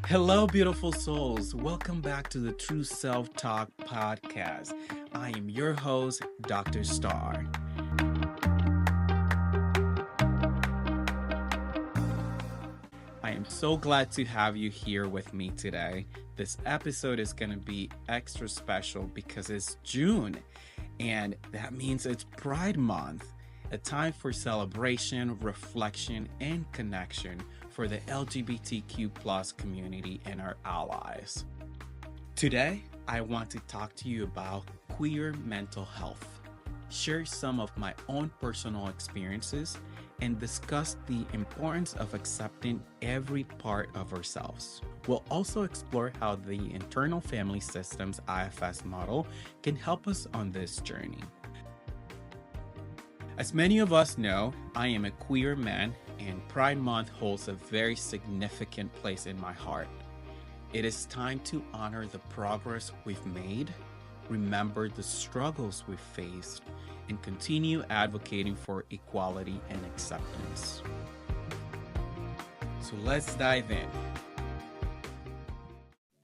Hello, beautiful souls. Welcome back to the True Self Talk podcast. I am your host, Dr. Starr. I am so glad to have you here with me today. This episode is going to be extra special because it's June, and that means it's Pride Month, a time for celebration, reflection, and connection for the LGBTQ plus community and our allies. Today, I want to talk to you about queer mental health, share some of my own personal experiences, and discuss the importance of accepting every part of ourselves. We'll also explore how the internal family systems IFS model can help us on this journey. As many of us know, I am a queer man, and Pride Month holds a very significant place in my heart. It is time to honor the progress we've made, remember the struggles we've faced, and continue advocating for equality and acceptance. So let's dive in.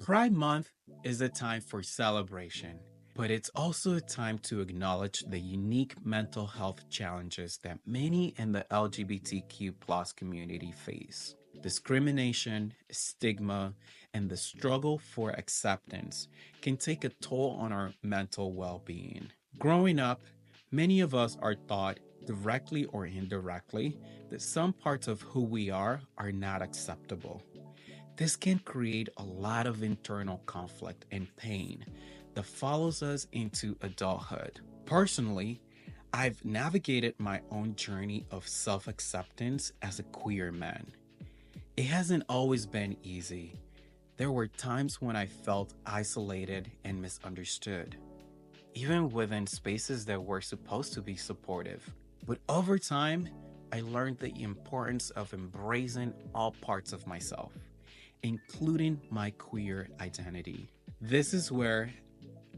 Pride Month is a time for celebration, but it's also a time to acknowledge the unique mental health challenges that many in the LGBTQ plus community face. Discrimination, stigma, and the struggle for acceptance can take a toll on our mental well-being. Growing up, many of us are taught, directly or indirectly, that some parts of who we are not acceptable. This can create a lot of internal conflict and pain that follows us into adulthood. Personally, I've navigated my own journey of self-acceptance as a queer man. It hasn't always been easy. There were times when I felt isolated and misunderstood, even within spaces that were supposed to be supportive. But over time, I learned the importance of embracing all parts of myself, including my queer identity. This is where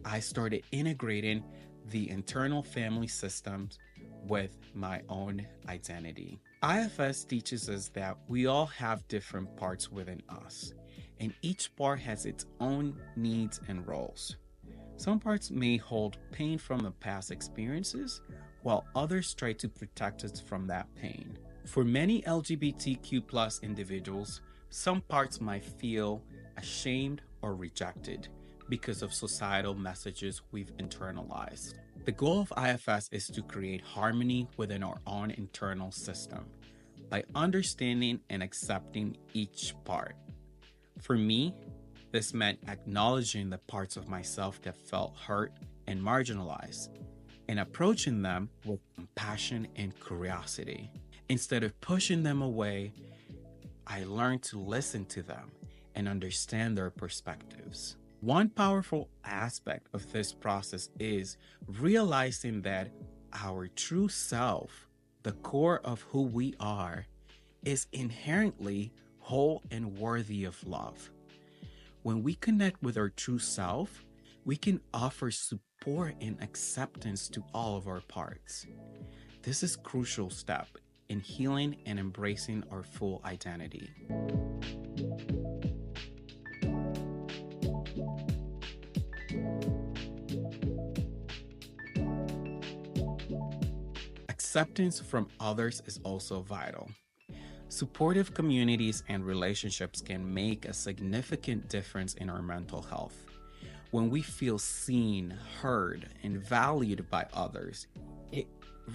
I started integrating the internal family systems with my own identity. IFS teaches us that we all have different parts within us, and each part has its own needs and roles. Some parts may hold pain from the past experiences, while others try to protect us from that pain. For many LGBTQ plus individuals, some parts might feel ashamed or rejected because of societal messages we've internalized. The goal of IFS is to create harmony within our own internal system by understanding and accepting each part. For me, this meant acknowledging the parts of myself that felt hurt and marginalized and approaching them with compassion and curiosity. Instead of pushing them away, I learned to listen to them and understand their perspectives. One powerful aspect of this process is realizing that our true self, the core of who we are, is inherently whole and worthy of love. When we connect with our true self, we can offer support and acceptance to all of our parts. This is a crucial step in healing and embracing our full identity. Acceptance from others is also vital. Supportive communities and relationships can make a significant difference in our mental health. When we feel seen, heard, and valued by others, it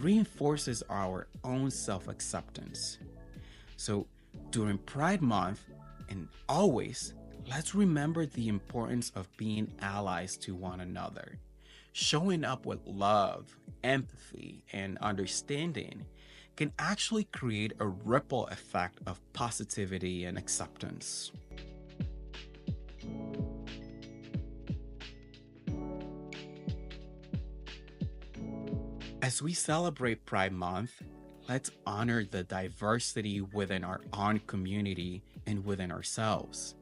reinforces our own self-acceptance. So, during Pride Month, and always, let's remember the importance of being allies to one another. Showing up with love, empathy, and understanding can actually create a ripple effect of positivity and acceptance. As we celebrate Pride Month, let's honor the diversity within our own community and within ourselves.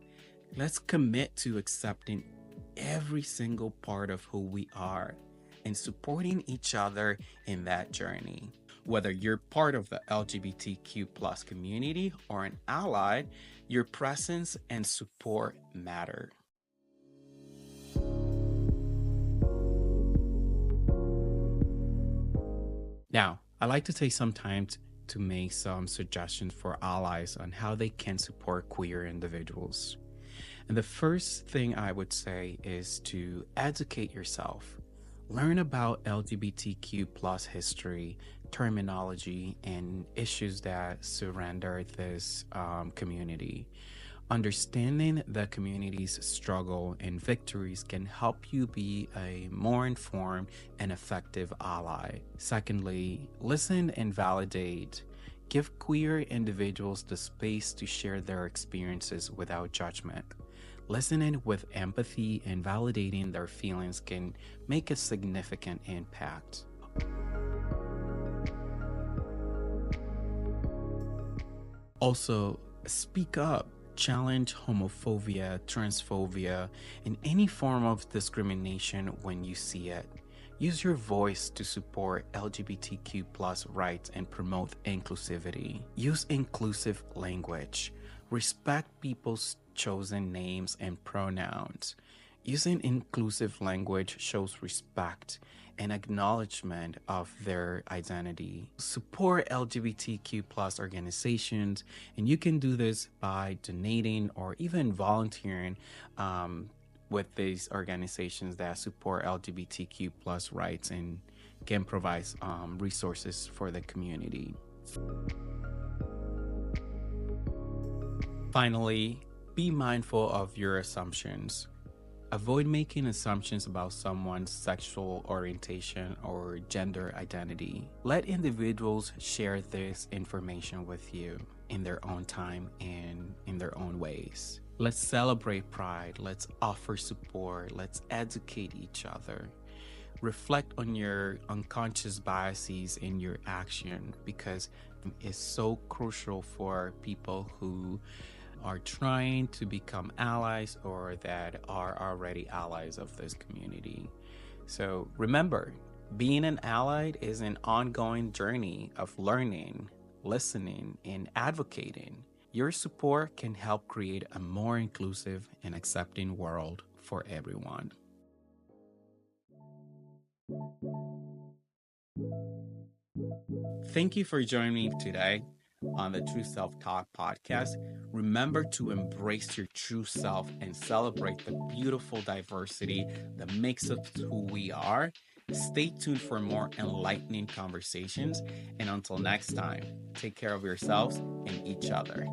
Let's commit to accepting every single part of who we are and supporting each other in that journey. Whether you're part of the LGBTQ plus community or an ally, Your presence and support matter. Now, I'd like to take some time to make some suggestions for allies on how they can support queer individuals. And the first thing I would say is to educate yourself. Learn about LGBTQ plus history, terminology, and issues that surround this community. Understanding the community's struggle and victories can help you be a more informed and effective ally. Secondly, listen and validate. Give queer individuals the space to share their experiences without judgment. Listening with empathy and validating their feelings can make a significant impact. Also, speak up. Challenge homophobia, transphobia, and any form of discrimination when you see it. Use your voice to support LGBTQ plus rights and promote inclusivity. Use inclusive language. Respect people's chosen names and pronouns. Using inclusive language shows respect and acknowledgement of their identity. Support LGBTQ plus organizations, and you can do this by donating or even volunteering with these organizations that support LGBTQ plus rights and can provide resources for the community. Finally, be mindful of your assumptions. Avoid making assumptions about someone's sexual orientation or gender identity. Let individuals share this information with you in their own time and in their own ways. Let's celebrate pride. Let's offer support. Let's educate each other. Reflect on your unconscious biases in your action because it's so crucial for people who are trying to become allies or that are already allies of this community. So remember, being an ally is an ongoing journey of learning, listening, and advocating. Your support can help create a more inclusive and accepting world for everyone. Thank you for joining me today on the True Self Talk podcast. Remember to embrace your true self and celebrate the beautiful diversity that makes us who we are. Stay tuned for more enlightening conversations. And until next time, take care of yourselves and each other.